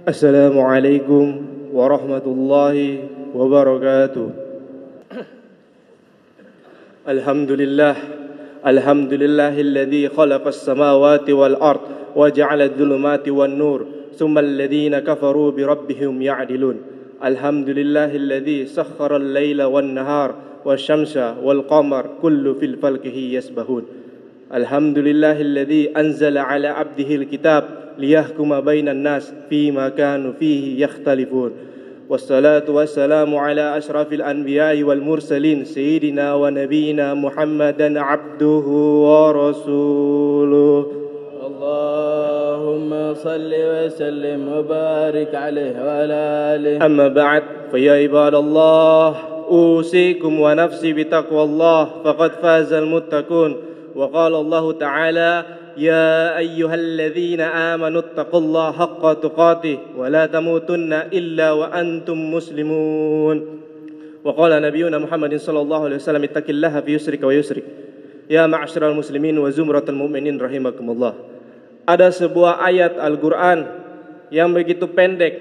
Assalamualaikum warahmatullahi wabarakatuh. Alhamdulillahilladzi khalaqas samawati wal ard wa ja'ala adh-dhulumati wan nur, thumma alladhina kafaru bi rabbihim ya'dilun. Alhamdulillahilladzi sakhkhara al-laila wan nahar wasy-syamsa wal qamar kullu fil falkihi yasbahun. Alhamdulillahilladzi anzala ala 'abdihi al-kitab liyahkuma bainan nas fima kanu fihi yakhtalifun. Wassalatu wassalamu ala asyrafil anbiya'i wal mursalin sayyidina wa nabiyyina Muhammadan abduhu wa rasuluh. Allahumma salli wa sallim wa barik alaihi wa ala alihi. Amma ba'd, fa ya ibadallah, usikum wa nafsi bitaqwallah faqad fazal muttaqun. Wa qala Allah ta'ala: يا أيها الذين آمنوا اتقوا الله حق تقاته ولا تموتن إلا وأنتم مسلمون. وقال نبينا محمد صلى الله عليه وسلم: اتق الله في يسرك ويسرك يا معشر المسلمين وزمرة المؤمنين rahimakumullah. Ada sebuah ayat Al-Quran yang begitu pendek,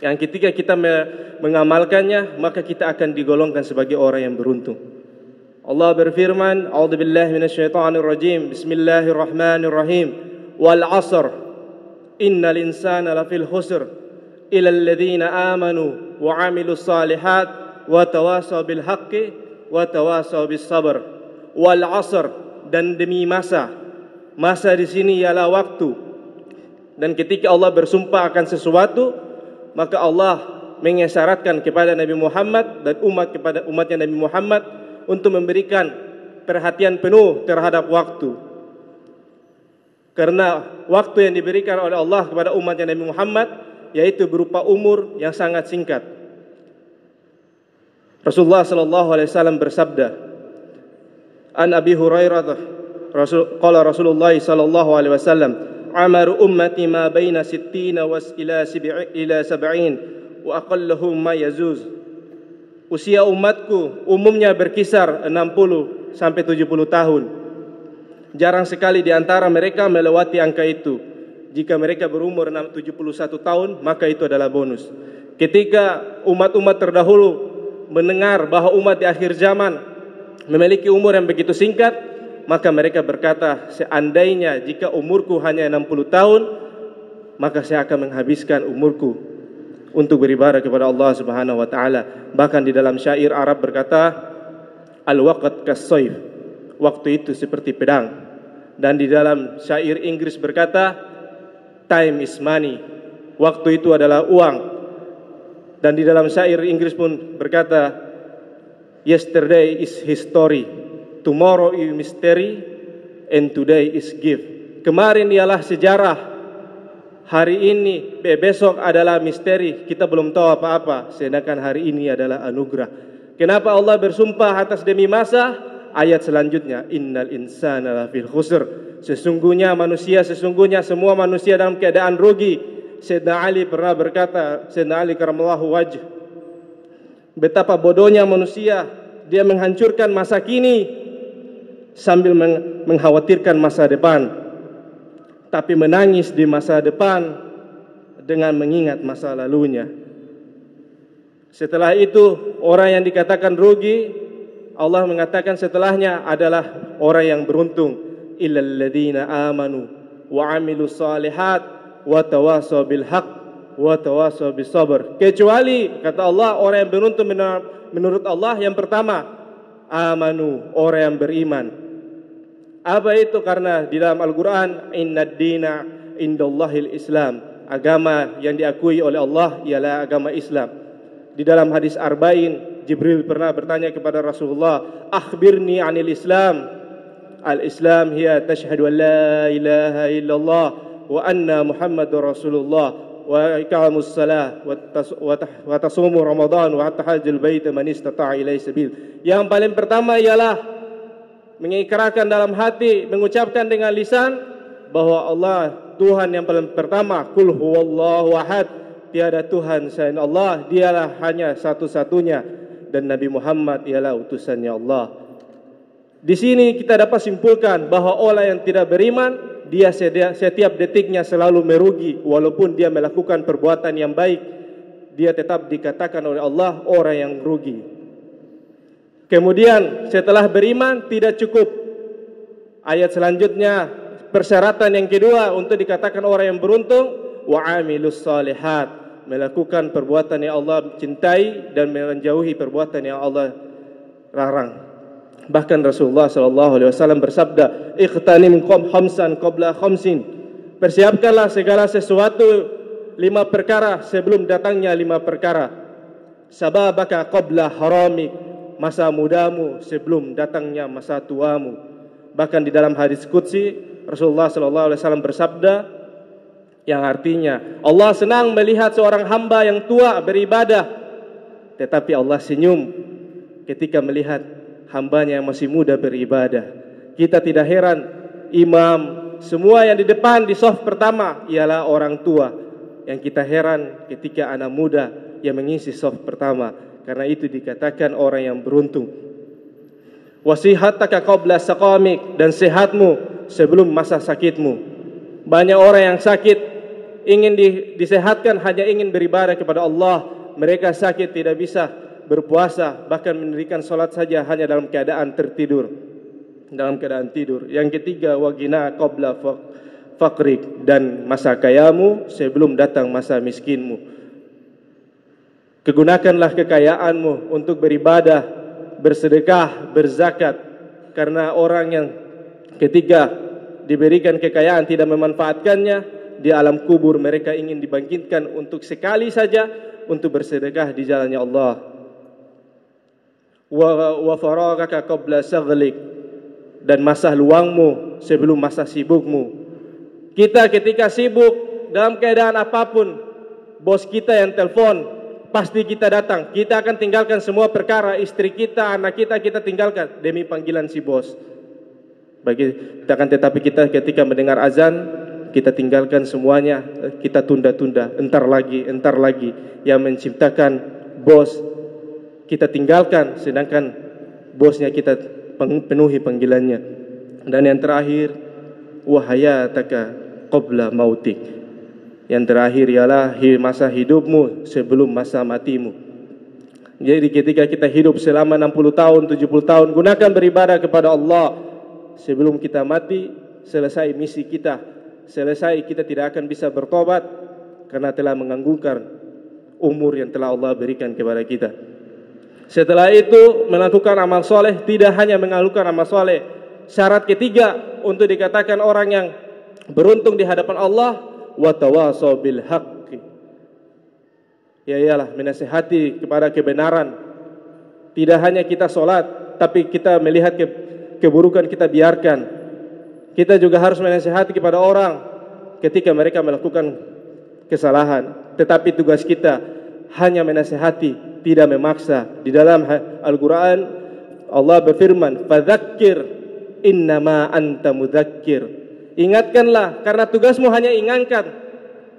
yang ketika kita mengamalkannya maka kita akan digolongkan sebagai orang yang beruntung. Allah berfirman, a'udzubillahi minasyaitonirrajim, bismillahirrahmanirrahim, wal 'asr innal insana lafil khusr illa alladziina amanu wa 'amilus shalihat wa tawasaw bil haqqi wa tawasaw bis sabr. Wal 'asr, dan demi masa. Masa di sini ialah waktu. Dan ketika Allah bersumpah akan sesuatu, maka Allah mengisyaratkan kepada Nabi Muhammad dan kepada umatnya Nabi Muhammad untuk memberikan perhatian penuh terhadap waktu. Karena waktu yang diberikan oleh Allah kepada umatnya Nabi Muhammad yaitu berupa umur yang sangat singkat. Rasulullah sallallahu alaihi wasallam bersabda, An Abi Hurairah qala Rasulullah sallallahu alaihi wasallam, amaru ummati ma baina 60 ila 70 wa aqalluhum ma yazuz. Usia umatku umumnya berkisar 60 sampai 70 tahun. Jarang sekali di antara mereka melewati angka itu. Jika mereka berumur 71 tahun, maka itu adalah bonus. Ketika umat-umat terdahulu mendengar bahwa umat di akhir zaman memiliki umur yang begitu singkat, maka mereka berkata, seandainya jika umurku hanya 60 tahun, maka saya akan menghabiskan umurku untuk beribadah kepada Allah Subhanahu wa taala. Bahkan di dalam syair Arab berkata, al-waqt kas-sayf, waktu itu seperti pedang. Dan di dalam syair Inggris berkata, time is money, waktu itu adalah uang. Dan di dalam syair Inggris pun berkata, yesterday is history, tomorrow is mystery, and today is gift. Kemarin ialah sejarah, hari ini, besok adalah misteri, kita belum tahu apa-apa. Sedangkan hari ini adalah anugerah. Kenapa Allah bersumpah atas demi masa? Ayat selanjutnya, innal insana lafil khusr. Sesungguhnya semua manusia dalam keadaan rugi. Sayyidina Ali pernah berkata, Sayyidina Ali karamallahu wajh, betapa bodohnya manusia, dia menghancurkan masa kini sambil mengkhawatirkan masa depan, tapi menangis di masa depan dengan mengingat masa lalunya. Setelah itu orang yang dikatakan rugi, Allah mengatakan setelahnya adalah orang yang beruntung. Illal ladzina amanu wa 'amilus shalihat wa tawasaw bil haqq wa tawasaw bis sabr. Kecuali kata Allah orang yang beruntung menurut Allah yang pertama, amanu, orang yang beriman. Apa itu? Karena di dalam Al-Quran, innad dina indallahil Islam, agama yang diakui oleh Allah ialah agama Islam. Di dalam hadis Arba'in, Jibril pernah bertanya kepada Rasulullah, akhbirni anil Islam. Al-Islam hiya tashhadu an la ilaha illallah wa anna Muhammadur Rasulullah wa iqamus salah wa tasumu Ramadan wa tahajjul bait man istata'a ilaihi sabil. Yang paling pertama ialah mengikrarkan dalam hati, mengucapkan dengan lisan bahwa Allah Tuhan yang paling pertama, qul huwallahu ahad, tiada Tuhan selain Allah, dialah hanya satu-satunya, dan Nabi Muhammad ialah utusannya Allah. Di sini kita dapat simpulkan bahwa orang yang tidak beriman dia setiap detiknya selalu merugi, walaupun dia melakukan perbuatan yang baik, dia tetap dikatakan oleh Allah orang yang rugi. Kemudian setelah beriman tidak cukup. Ayat selanjutnya, persyaratan yang kedua untuk dikatakan orang yang beruntung, wa amilus salihat, melakukan perbuatan yang Allah cintai dan menjauhi perbuatan yang Allah larang. Bahkan Rasulullah SAW bersabda, ikhtanim khamsan qabla khamsin, persiapkanlah segala sesuatu 5 perkara sebelum datangnya 5 perkara. Sababaka qabla haramik, masa mudamu sebelum datangnya masa tuamu. Bahkan di dalam hadis qudsi Rasulullah SAW bersabda, yang artinya Allah senang melihat seorang hamba yang tua beribadah, tetapi Allah senyum ketika melihat hambanya yang masih muda beribadah. Kita tidak heran, imam, semua yang di depan di shaf pertama ialah orang tua. Yang kita heran ketika anak muda yang mengisi shaf pertama. Karena itu dikatakan orang yang beruntung. Wasihataka qabla saqamik, dan sehatmu sebelum masa sakitmu. Banyak orang yang sakit ingin disehatkan, hanya ingin beribadah kepada Allah. Mereka sakit tidak bisa berpuasa, bahkan mendirikan salat saja hanya dalam keadaan tertidur, dalam keadaan tidur. Yang ketiga, wagina qabla faqrik, dan masa kayamu sebelum datang masa miskinmu. Kegunakanlah kekayaanmu untuk beribadah, bersedekah, berzakat. Karena orang yang ketika diberikan kekayaan tidak memanfaatkannya, di alam kubur mereka ingin dibangkitkan untuk sekali saja untuk bersedekah di jalannya Allah. Wa faragaka qabla saghlik, dan masa luangmu sebelum masa sibukmu. Kita ketika sibuk dalam keadaan apapun, bos kita yang telepon, pasti kita datang. Kita akan tinggalkan semua perkara, istri kita, anak kita tinggalkan demi panggilan si bos. Tetapi kita ketika mendengar azan, kita tinggalkan semuanya, kita tunda-tunda, entar lagi. Yang menciptakan bos kita tinggalkan, sedangkan bosnya kita penuhi panggilannya. Dan yang terakhir, wahayataka qabla mautik, yang terakhir ialah masa hidupmu sebelum masa matimu. Jadi ketika kita hidup selama 60 tahun, 70 tahun, gunakan beribadah kepada Allah. Sebelum kita mati, selesai misi kita, selesai, kita tidak akan bisa bertobat karena telah mengganggukan umur yang telah Allah berikan kepada kita. Setelah itu melakukan amal soleh, tidak hanya mengalukan amal soleh. Syarat ketiga untuk dikatakan orang yang beruntung di hadapan Allah, wa tawasaw bil haqqi, ialah menasihati kepada kebenaran. Tidak hanya kita solat, tapi kita melihat keburukan kita biarkan. Kita juga harus menasihati kepada orang ketika mereka melakukan kesalahan. Tetapi tugas kita hanya menasihati, tidak memaksa. Di dalam Al-Quran Allah berfirman, fadzakir innama anta mudzakir, ingatkanlah karena tugasmu hanya ingatkan.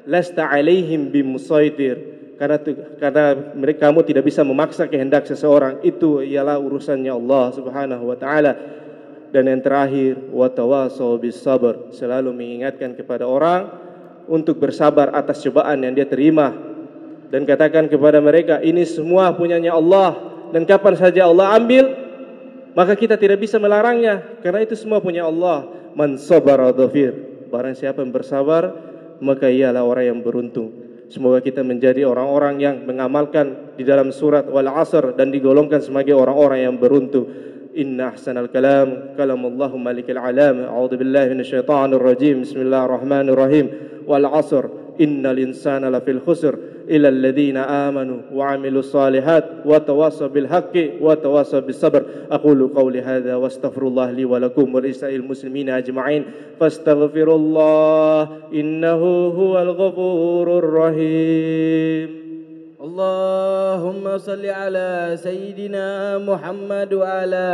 Lasta alaihim bimusaitir, karena mereka, kamu tidak bisa memaksa kehendak seseorang. Itu ialah urusannya Allah Subhanahu wa taala. Dan yang terakhir, wa tawasaw bis sabr, selalu mengingatkan kepada orang untuk bersabar atas cobaan yang dia terima, dan katakan kepada mereka, ini semua punyanya Allah, dan kapan saja Allah ambil, maka kita tidak bisa melarangnya, karena itu semua punya Allah. Man sabara dhafir, barang siapa yang bersabar, maka ialah orang yang beruntung. Semoga kita menjadi orang-orang yang mengamalkan di dalam surat Wal Asr dan digolongkan sebagai orang-orang yang beruntung. Inna ahsanal kalam kalamullahu malikal alam. A'udzu billahi minasyaitonir rajim. Bismillahirrahmanirrahim. Wal 'asr innal insana lafil khusr illa alladhina amanu wa 'amilus solihat wa tawassaw bil haqqi wa tawassaw bis sabr. Aqulu qawli hadza wastaghfirullah li wa lakum wa lisa'il muslimina ajma'in fastaghfirullah innahu huwal ghafurur rahim. Allahumma salli ala Sayyidina Muhammad wa ala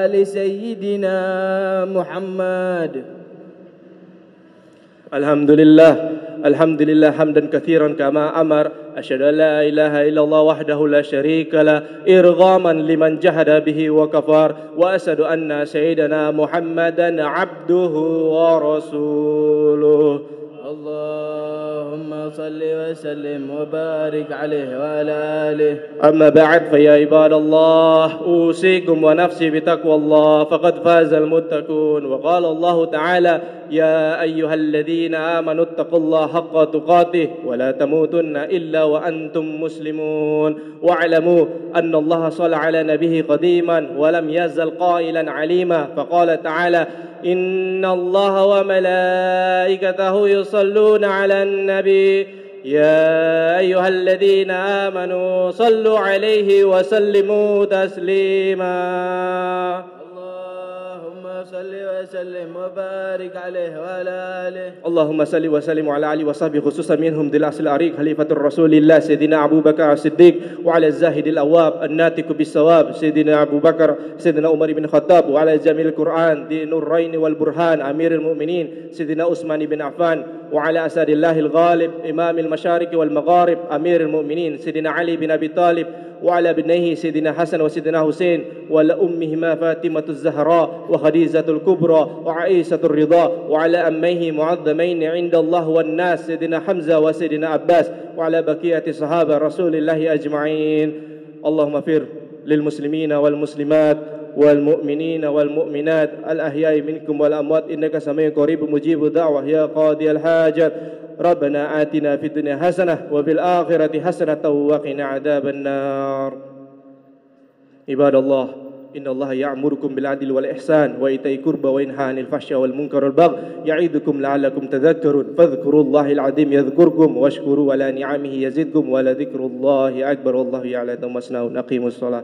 ali Sayyidina Muhammad. Alhamdulillah, الحمد لله حمدا كثيرا كما أمر أشهد أن لا إله إلا الله وحده لا شريك له إرغاما لمن جحد به وكفر وأشهد أن سيدنا محمدا عبده ورسوله اللهم صل وسلم وبارك عليه وعلى آله. أما بعد فيا عباد الله أوصيكم ونفسي بتقوى الله فقد فاز المتقون. وقال الله تعالى يا أيها الذين آمنوا اتقوا الله حق تقاته ولا تموتن إلا وأنتم مسلمون واعلموا أن الله صلى على نبيه قديما ولم يزل قائلا عليما فقال تعالى إن الله وملائكته يصلون على النبي يا أيها الذين آمنوا صلوا عليه وسلموا تسليما. اللهم صل وسلم وبارك عليه وعلى آله. اللهم صل وسلم على آله وصحبه خصوصا منهم ذي الأصل العريق خليفة الرسول الله سيدنا أبو بكر الصديق وعلى الزاهد الأواب الناطق بالصواب سيدنا أبو بكر سيدنا عمر بن الخطاب وعلى جميع القرآن ذي النورين والبرهان أمير المؤمنين سيدنا عثمان بن عفان وعلى أسد الله الغالب إمام المشارق والمغارب أمير المؤمنين سيدنا علي بن أبي طالب وعلى ابنيه سيدنا حسن وسيدنا حسين وعلى أمهما فاطمة الزهراء وخديجة الكبرى وعائشة الرضا وعلى أميه معظمين عند الله والناس سيدنا حمزة وسيدنا عباس وعلى بقية صحابة رسول الله أجمعين. اللهم اغفر للمسلمين والمسلمات والمؤمنين والمؤمنات الأحياء منكم والأموات إنك سميع قريب مجيب الدعوة يا قاضي الحاجات. ربنا آتنا في الدنيا حسنة وفي الآخرة حسنة وقنا عذاب النار. عباد الله إن الله يأمركم بالعدل والإحسان وإيتاء القربى وينهى عن الفحشاء والمنكر والبغي يعظكم لعلكم تذكرون فاذكروا الله العظيم يذكركم واشكروا على نعمه يزدكم ولذكر الله أكبر والله يعلم ما تصنعون. أقيموا الصلاة.